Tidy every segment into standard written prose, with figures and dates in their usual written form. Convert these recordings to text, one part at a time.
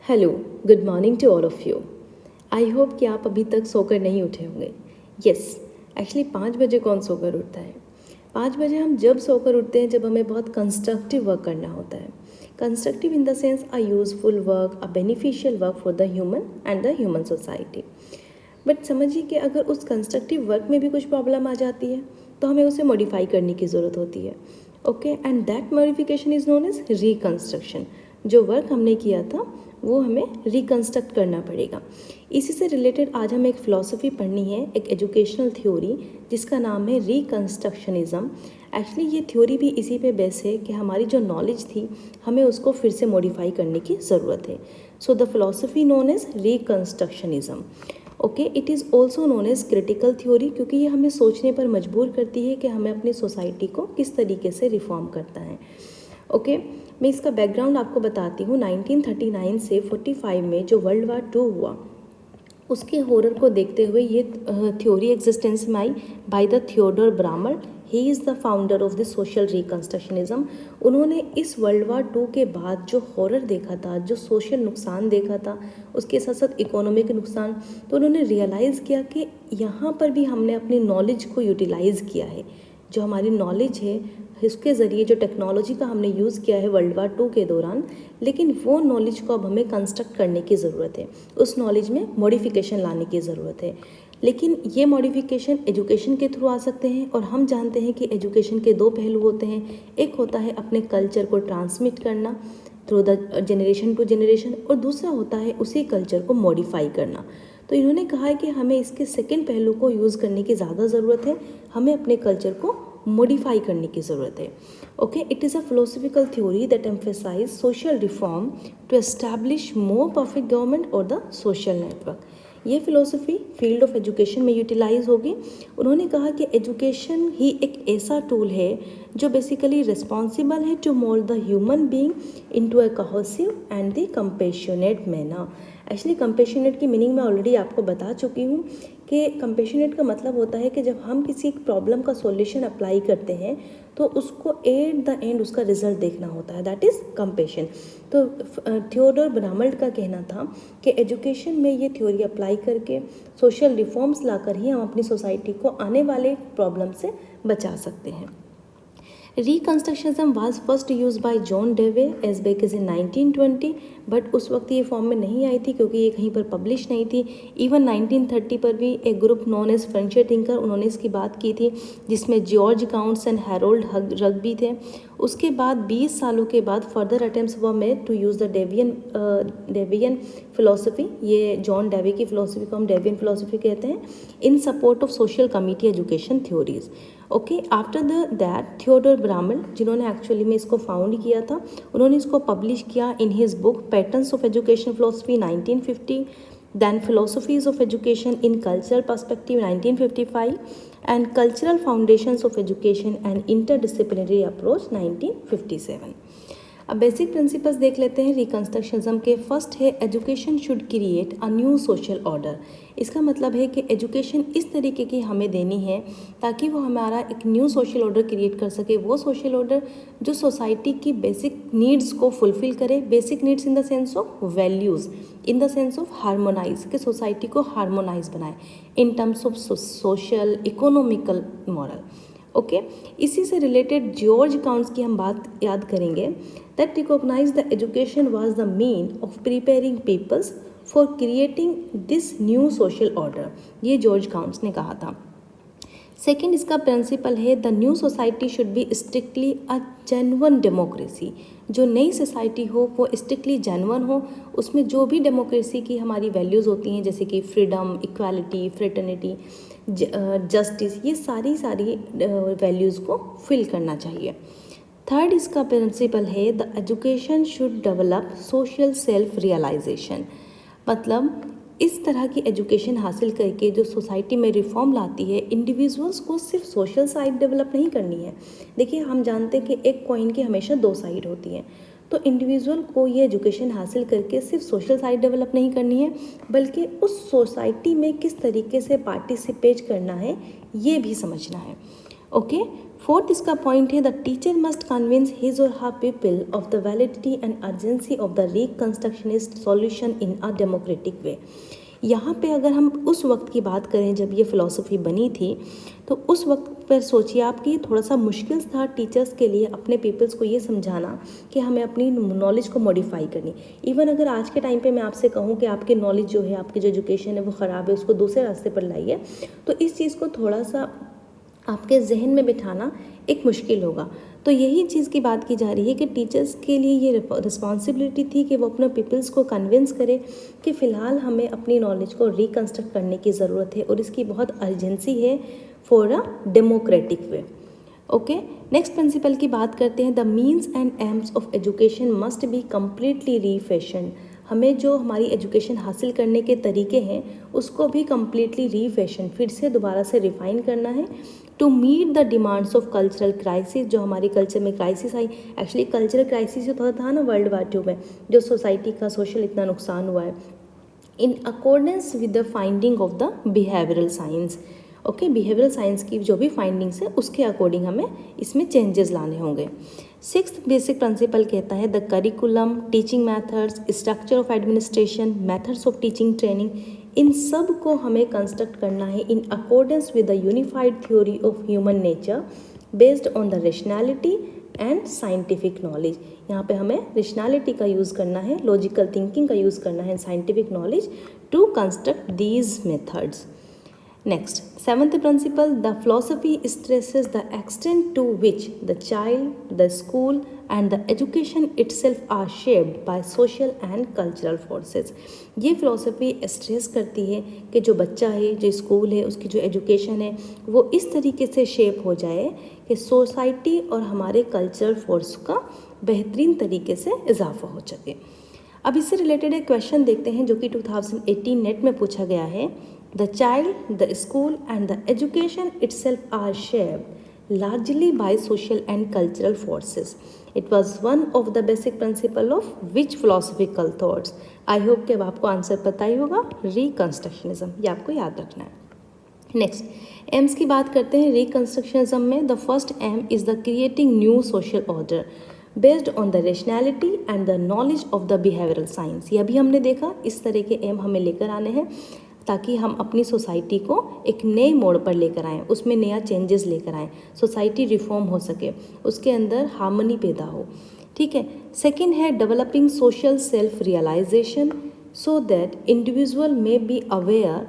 Hello, good morning to all of you. I hope कि आप अभी तक सोकर नहीं उठे होंगे। यस, एक्चुअली 5 बजे कौन सोकर उठता है? 5 बजे हम जब सोकर उठते हैं जब हमें बहुत कंस्ट्रक्टिव वर्क करना होता है। Constructive in the sense a useful work, a beneficial work for the human and the human society. But समझिए कि अगर उस कंस्ट्रक्टिव वर्क में भी कुछ प्रॉब्लम आ जाती है तो हमें उसे मॉडिफाई करने की ज़रूरत होती है। Okay, and that modification is known as reconstruction. जो वर्क हमने किया था वो हमें रिकंस्ट्रक्ट करना पड़ेगा। इसी से रिलेटेड आज हमें एक फ़िलॉसफी पढ़नी है, एक एजुकेशनल थ्योरी जिसका नाम है रिकंस्ट्रक्शनिज़म। एक्चुअली ये थ्योरी भी इसी पे बेस है कि हमारी जो नॉलेज थी हमें उसको फिर से मॉडिफाई करने की ज़रूरत है। So the philosophy known as reconstructionism. Okay, it is also known as critical theory क्योंकि ये हमें सोचने पर मजबूर करती है कि हमें अपनी सोसाइटी को किस तरीके से रिफॉर्म करता है। ओके, मैं इसका बैकग्राउंड आपको बताती हूँ। 1939 से 45 में जो वर्ल्ड वार 2 हुआ उसके हॉरर को देखते हुए ये थ्योरी एग्जिस्टेंस में आई by the Theodore Brameld. He is the founder of the social reconstructionism. उन्होंने इस वर्ल्ड वार 2 के बाद जो हॉरर देखा था, जो सोशल नुकसान देखा था, उसके साथ साथ इकोनॉमिक नुकसान, तो उन्होंने रियलाइज़ किया कि यहाँ पर भी हमने अपनी नॉलेज को यूटिलाइज़ किया है। जो हमारी नॉलेज है इसके ज़रिए जो टेक्नोलॉजी का हमने यूज़ किया है वर्ल्ड वार 2 के दौरान, लेकिन वो नॉलेज को अब हमें कंस्ट्रक्ट करने की ज़रूरत है। उस नॉलेज में मॉडिफिकेशन लाने की ज़रूरत है। लेकिन ये मॉडिफिकेशन एजुकेशन के थ्रू आ सकते हैं और हम जानते हैं कि एजुकेशन के 2 पहलू होते हैं। एक होता है अपने कल्चर को ट्रांसमिट करना through the generation to generation, और दूसरा होता है उसी कल्चर को मॉडिफाई करना। तो इन्होंने कहा है कि हमें इसके सेकेंड पहलू को यूज़ करने की ज़्यादा ज़रूरत है, हमें अपने कल्चर को मॉडिफाई करने की ज़रूरत है। Okay, it is a philosophical theory that emphasise social reform to establish more perfect government और द सोशल नेटवर्क। ये फिलोसफी फील्ड ऑफ एजुकेशन में यूटिलाइज होगी। उन्होंने कहा कि एजुकेशन ही एक ऐसा टूल है जो बेसिकली रिस्पॉन्सिबल है to mould the human being into a cohesive and the compassionate manner. Actually compassionate की मीनिंग मैं ऑलरेडी आपको बता चुकी हूँ कि कंपैशनेट का मतलब होता है कि जब हम किसी एक प्रॉब्लम का सॉल्यूशन अप्लाई करते हैं तो उसको एट द एंड उसका रिजल्ट देखना होता है, दैट इज़ कंपैशन। तो थियोडोर ब्रामल्ट का कहना था कि एजुकेशन में ये थ्योरी अप्लाई करके सोशल रिफॉर्म्स लाकर ही हम अपनी सोसाइटी को आने वाले प्रॉब्लम से बचा सकते हैं। Reconstructionism was first use by John Dewey as back is in 1920, but उस वक्त ये फॉर्म में नहीं आई थी क्योंकि ये कहीं पर पब्लिश नहीं थी। इवन 1930 पर भी एक group known as frontier thinker उन्होंने इसकी बात की थी जिसमें George Counts and Harold Rugby थे। उसके बाद 20 सालों के बाद further attempts were made to use the Deweyan philosophy. ये जॉन डेवी की फिलोसफी को हम डेवियन फिलोसफी कहते हैं, in support of social committee education theories. Okay, after that Theodore Brameld जिन्होंने एक्चुअली में इसको फाउंड किया था, उन्होंने इसको पब्लिश किया in his book patterns of education philosophy 1950, then philosophies of education in cultural perspective 1955, and cultural foundations of education and interdisciplinary approach 1957। अब बेसिक प्रिंसिपल्स देख लेते हैं रिकंस्ट्रक्शनिज्म के। फर्स्ट है education should create a new social order. इसका मतलब है कि एजुकेशन इस तरीके की हमें देनी है ताकि वो हमारा एक न्यू सोशल ऑर्डर क्रिएट कर सके। वो सोशल ऑर्डर जो सोसाइटी की बेसिक नीड्स को फुलफिल करे। Basic needs in the sense of values, in the sense of harmonise, कि सोसाइटी को हार्मोनाइज बनाए in terms of social, economical, moral. Okay, इसी से रिलेटेड जॉर्ज काउंट्स की हम बात याद करेंगे that recognise the education was the mean of preparing peoples for creating this new social order. ये जॉर्ज काउंट्स ने कहा था। सेकेंड इसका प्रिंसिपल है the new society should be strictly a genuine democracy. जो नई सोसाइटी हो वो स्ट्रिक्टली जेन्युइन हो, उसमें जो भी डेमोक्रेसी की हमारी वैल्यूज़ होती हैं जैसे कि फ्रीडम, इक्वालिटी, फ्रेटर्निटी, जस्टिस, ये सारी वैल्यूज़ को फिल करना चाहिए। थर्ड इसका प्रिंसिपल है the education should develop social self realisation. मतलब इस तरह की एजुकेशन हासिल करके जो सोसाइटी में रिफॉर्म लाती है, इंडिविजुअल्स को सिर्फ सोशल साइड डेवलप नहीं करनी है। देखिए, हम जानते हैं कि एक कॉइन की हमेशा 2 साइड होती हैं, तो इंडिविजुअल को ये एजुकेशन हासिल करके सिर्फ सोशल साइड डेवलप नहीं करनी है बल्कि उस सोसाइटी में किस तरीके से पार्टिसिपेट करना है ये भी समझना है। ओके, फोर्थ इसका पॉइंट है the teacher must convince his और her people of the validity and urgency of the reconstructionist solution in a democratic way. यहाँ पे अगर हम उस वक्त की बात करें जब ये फ़िलॉसफी बनी थी, तो उस वक्त पर सोचिए आप कि थोड़ा सा मुश्किल था टीचर्स के लिए अपने पीपल्स को ये समझाना कि हमें अपनी नॉलेज को मॉडिफाई करनी। इवन अगर आज के टाइम पे मैं आपसे कहूँ कि आपकी नॉलेज जो है, आपकी जो एजुकेशन है वो ख़राब है, उसको दूसरे रास्ते पर लाइए, तो इस चीज़ को थोड़ा सा आपके जहन में बिठाना एक मुश्किल होगा। तो यही चीज़ की बात की जा रही है कि टीचर्स के लिए ये रिस्पॉन्सिबिलिटी थी कि वो अपने पीपल्स को कन्विंस करे कि फ़िलहाल हमें अपनी नॉलेज को रिकंस्ट्रक्ट करने की ज़रूरत है और इसकी बहुत अर्जेंसी है for a democratic way. Okay, next principle की बात करते हैं। The means and aims of education must be completely refashion. हमें जो हमारी एजुकेशन हासिल करने के तरीके हैं उसको भी कम्प्लीटली रीफैशन, फिर से दोबारा से रिफ़ाइन करना है to meet the demands of cultural crisis. जो हमारे कल्चर में क्राइसिस आई, एक्चुअली कल्चरल क्राइसिस जो था ना वर्ल्ड वार II में, जो सोसाइटी का सोशल इतना नुकसान हुआ है, in accordance with the finding of the behavioural science. Okay, behavioural science की जो भी फाइंडिंग्स है उसके अकॉर्डिंग हमें इसमें चेंजेस लाने होंगे। सिक्स्थ बेसिक प्रिंसिपल कहता है the curriculum, teaching methods, structure of administration, methods of teaching training, इन सब को हमें कंस्ट्रक्ट करना है in accordance with the unified theory of human nature based on the rationality and scientific knowledge. यहाँ पे हमें रेशनैलिटी का यूज़ करना है, लॉजिकल थिंकिंग का यूज़ करना है, scientific knowledge to construct these methods. Next, seventh principle, the philosophy stresses the extent to which the child, the school and the education itself are shaped by social and cultural forces। ये philosophy stress करती है कि जो बच्चा है, जो school है, उसकी जो एजुकेशन है वो इस तरीके से शेप हो जाए कि सोसाइटी और हमारे कल्चरल फोर्स का बेहतरीन तरीके से इजाफा हो सके। अब इससे रिलेटेड एक क्वेश्चन देखते हैं जो कि 2018 नेट में पूछा गया है। The child, the school and the education itself are shaped largely by social and cultural forces. It was one of the basic principle of which philosophical thoughts? I hope कि अब आपको आंसर पता ही होगा, रिकंस्ट्रक्शनिज्म, ये आपको याद रखना है। नेक्स्ट, एम्स की बात करते हैं। रिकंस्ट्रक्शनिज्म में the first aim is the creating new social order based on the rationality and the knowledge of the behavioural science. ये अभी हमने देखा, इस तरह के एम हमें लेकर आने हैं ताकि हम अपनी सोसाइटी को एक नए मोड़ पर लेकर आएँ, उसमें नया चेंजेस लेकर आएँ, सोसाइटी रिफॉर्म हो सके, उसके अंदर हार्मनी पैदा हो। ठीक है। सेकंड है developing social self realisation so that individual may be aware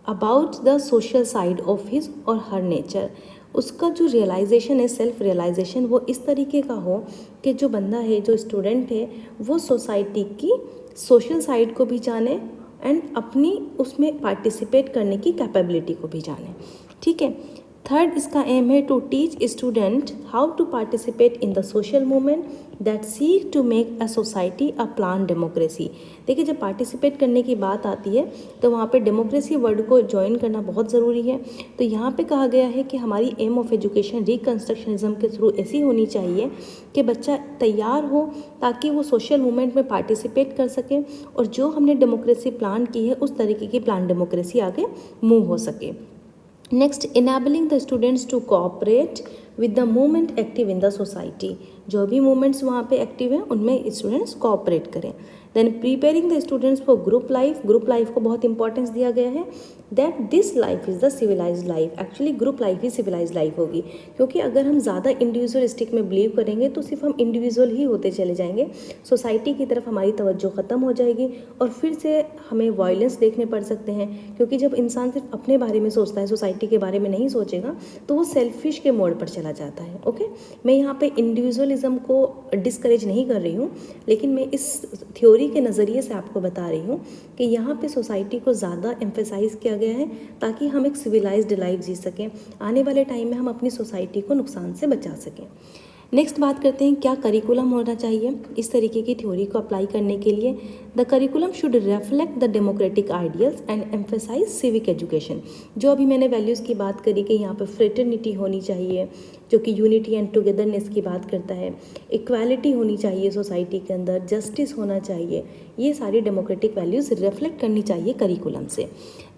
about the social side of his और हर नेचर। उसका जो रियलाइजेशन है, सेल्फ रियलाइजेशन, वो इस तरीके का हो कि जो बंदा है, जो स्टूडेंट है, वो सोसाइटी की सोशल साइड को भी जाने एंड अपनी उसमें पार्टिसिपेट करने की कैपेबिलिटी को भी जाने। ठीक है। थर्ड इसका एम है to teach student how to participate in the social movement that seek to make a society a plan democracy. देखिए, जब पार्टिसिपेट करने की बात आती है तो वहाँ पे डेमोक्रेसी वर्ड को ज्वाइन करना बहुत ज़रूरी है। तो यहाँ पे कहा गया है कि हमारी एम ऑफ एजुकेशन रिकंस्ट्रक्शनिज्म के थ्रू ऐसी होनी चाहिए कि बच्चा तैयार हो ताकि वो सोशल मूवमेंट में पार्टिसिपेट कर सके और जो हमने डेमोक्रेसी प्लान की है उस तरीके की प्लान डेमोक्रेसी आगे मूव हो सके। Next, enabling the students to cooperate with the movement active in the society. जो भी मूवमेंट्स वहाँ पे एक्टिव हैं उनमें स्टूडेंट्स कोऑपरेट करें। Then preparing the students for group life. Group life को बहुत इंपॉर्टेंस दिया गया है that this life is the civilised life. Actually group life ही सिविलाइज्ड लाइफ होगी, क्योंकि अगर हम ज़्यादा इंडिविजुअलिस्टिक में बिलीव करेंगे तो सिर्फ हम इंडिविजुअल ही होते चले जाएंगे, सोसाइटी की तरफ हमारी तवज्जो ख़त्म हो जाएगी और फिर से हमें वायलेंस देखने पड़ सकते हैं। क्योंकि जब इंसान सिर्फ अपने बारे में सोचता है, सोसाइटी के बारे में नहीं सोचेगा, तो वो सेल्फिश के मोड पर चला जाता है। ओके, मैं यहाँ पे इंडिविजुअलिज्म को डिस्करेज नहीं कर रही हूँ, लेकिन मैं इस थ्योरी के नज़रिए से आपको बता रही हूँ कि यहाँ पे सोसाइटी को ज़्यादा एम्फेसाइज किया गया है ताकि हम एक सिविलाइज्ड लाइफ जी सकें, आने वाले टाइम में हम अपनी सोसाइटी को नुकसान से बचा सकें। नेक्स्ट बात करते हैं क्या करिकुलम होना चाहिए इस तरीके की थ्योरी को अप्लाई करने के लिए। The curriculum should reflect the democratic ideals and emphasise civic education. जो अभी मैंने वैल्यूज़ की बात करी कि यहाँ पर फ्रेटर्निटी होनी चाहिए जो कि यूनिटी एंड टुगेदरनेस की बात करता है, इक्वालिटी होनी चाहिए सोसाइटी के अंदर, जस्टिस होना चाहिए, ये सारी डेमोक्रेटिक वैल्यूज़ रिफ्लेक्ट करनी चाहिए करिकुलम से।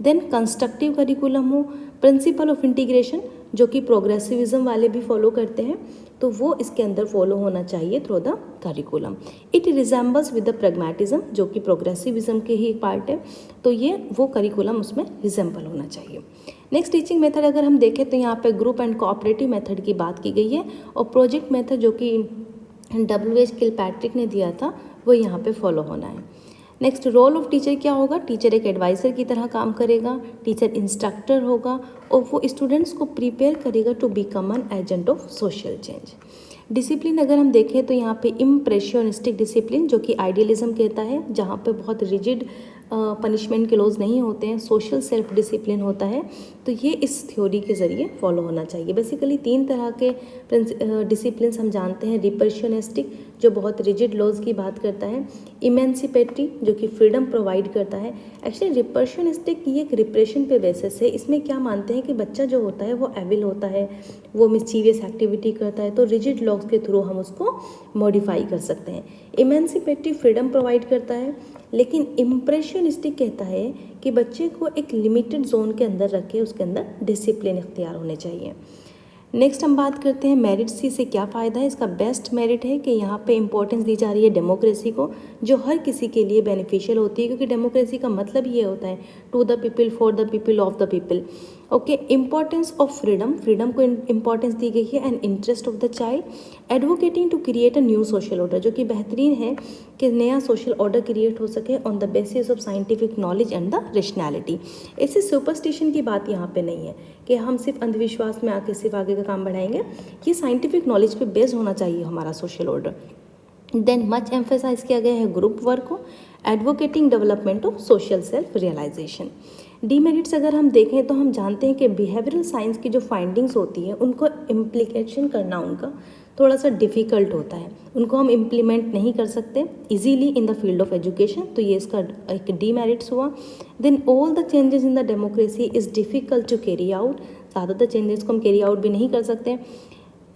देन कंस्ट्रक्टिव करिकुलम हो, प्रिंसिपल ऑफ इंटीग्रेशन, जो कि प्रोग्रेसिविज्म वाले भी फॉलो करते हैं, तो वो इसके अंदर फॉलो होना चाहिए through the curriculum. It resembles with the pragmatism, जो कि प्रोग्रेसिविज्म के ही एक पार्ट है, तो ये वो करिकुलम उसमें रिजेंबल होना चाहिए। नेक्स्ट टीचिंग मेथड अगर हम देखें तो यहाँ पे ग्रुप एंड कोऑपरेटिव मेथड की बात की गई है, और प्रोजेक्ट मेथड जो कि WH किलपैट्रिक ने दिया था वो यहाँ पे फॉलो होना है। नेक्स्ट रोल ऑफ टीचर क्या होगा, टीचर एक एडवाइज़र की तरह काम करेगा, टीचर इंस्ट्रक्टर होगा और वो स्टूडेंट्स को प्रिपेयर करेगा to become an agent of social change. Discipline अगर हम देखें तो यहाँ पे इम्प्रेशनिस्टिक डिसिप्लिन, जो कि आइडियलिज्म कहता है, जहाँ पे बहुत रिजिड पनिशमेंट के लॉज नहीं होते हैं, सोशल सेल्फ डिसिप्लिन होता है, तो ये इस थ्योरी के ज़रिए फॉलो होना चाहिए। बेसिकली 3 तरह के डिसिप्लिन हम जानते हैं, रिपर्शनिस्टिक जो बहुत रिजिड लॉज की बात करता है, इमेंसिपेटरी जो कि फ्रीडम प्रोवाइड करता है। एक्चुअली रिपर्शनिस्टिक ये एक रिप्रेशन पे बेसिस है, इसमें क्या मानते हैं कि बच्चा जो होता है वो एविल होता है, वो मिस्चीवियस एक्टिविटी करता है, तो रिजिड लॉज के थ्रू हम उसको मॉडिफाई कर सकते हैं। इमेंसिपेटरी फ्रीडम प्रोवाइड करता है, लेकिन इम्प्रेशनिस्टिक कहता है कि बच्चे को एक लिमिटेड जोन के अंदर रख के उसके अंदर डिसिप्लिन इख्तियार होने चाहिए। नेक्स्ट हम बात करते हैं मेरिट सी से क्या फ़ायदा है। इसका बेस्ट मेरिट है कि यहाँ पे इंपॉर्टेंस दी जा रही है डेमोक्रेसी को, जो हर किसी के लिए बेनिफिशियल होती है, क्योंकि डेमोक्रेसी का मतलब ये होता है to the people, for the people, of the people. Okay, importance of freedom, freedom को इंपॉर्टेंस दी गई है, and interest of the child, advocating to create a new social order, जो कि बेहतरीन है कि नया सोशल ऑर्डर क्रिएट हो सके on the basis of scientific knowledge and the rationality. ऐसे सुपरस्टिशन की बात यहाँ पे नहीं है कि हम सिर्फ अंधविश्वास में आके सिर्फ आगे का काम बढ़ाएंगे, ये साइंटिफिक नॉलेज पे बेस्ड होना चाहिए हमारा social order. Then much emphasise किया गया है ग्रुप वर्क को, advocating development of social self realisation. Demerits अगर हम देखें तो हम जानते हैं कि बिहेवियरल साइंस की जो फाइंडिंग्स होती हैं उनको इम्प्लीकेशन करना उनका थोड़ा सा डिफ़िकल्ट होता है, उनको हम इम्प्लीमेंट नहीं कर सकते easily in the field of education, तो ये इसका एक डीमेरिट्स हुआ। Then all the changes in the democracy is difficult to carry out, ज़्यादातर चेंजेस को हम कैरी आउट भी नहीं कर सकते।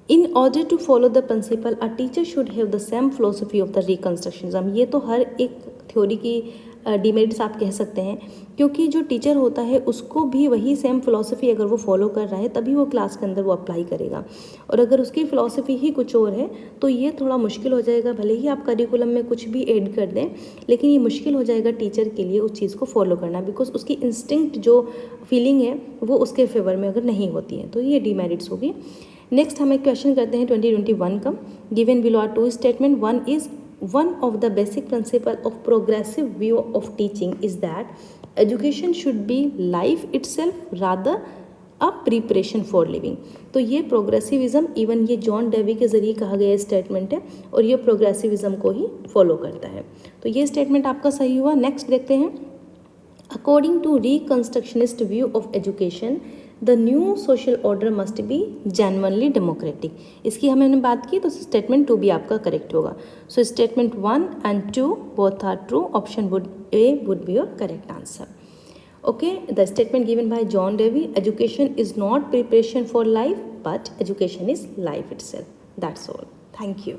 In order to follow the principle a teacher should have the same philosophy of the reconstructionism, ये तो हर एक थ्योरी की डीमेरिट्स आप कह सकते हैं, क्योंकि जो टीचर होता है उसको भी वही सेम फिलॉसफी अगर वो फॉलो कर रहा है तभी वो क्लास के अंदर वो अप्लाई करेगा, और अगर उसकी फ़िलॉसफी ही कुछ और है तो ये थोड़ा मुश्किल हो जाएगा। भले ही आप करिकुलम में कुछ भी ऐड कर दें, लेकिन ये मुश्किल हो जाएगा टीचर के लिए उस चीज़ को फॉलो करना, बिकॉज उसकी इंस्टिंक्ट जो फीलिंग है वो उसके फेवर में अगर नहीं होती है, तो ये डीमेरिट्स होगी। नेक्स्ट हम एक क्वेश्चन करते हैं 2021 का। Given below are 2 statement, one is one of the basic principle of progressive view of teaching is that education should be life itself rather a preparation for living। तो ये प्रोग्रेसिविज्म even ये John Davy के ज़रिए कहा गया statement है और ये प्रोग्रेसिविज्म को ही फॉलो करता है, तो ये स्टेटमेंट आपका सही हुआ। नेक्स्ट देखते हैं, according to reconstructionist view of education the new social order must be genuinely democratic. इसकी हमने बात की तो स्टेटमेंट 2 भी आपका करेक्ट होगा। So statement 1 and 2 both are true, option A would be your correct answer. Okay, the statement given by John Dewey, education is not preparation for life but education is life itself. That's all. Thank you.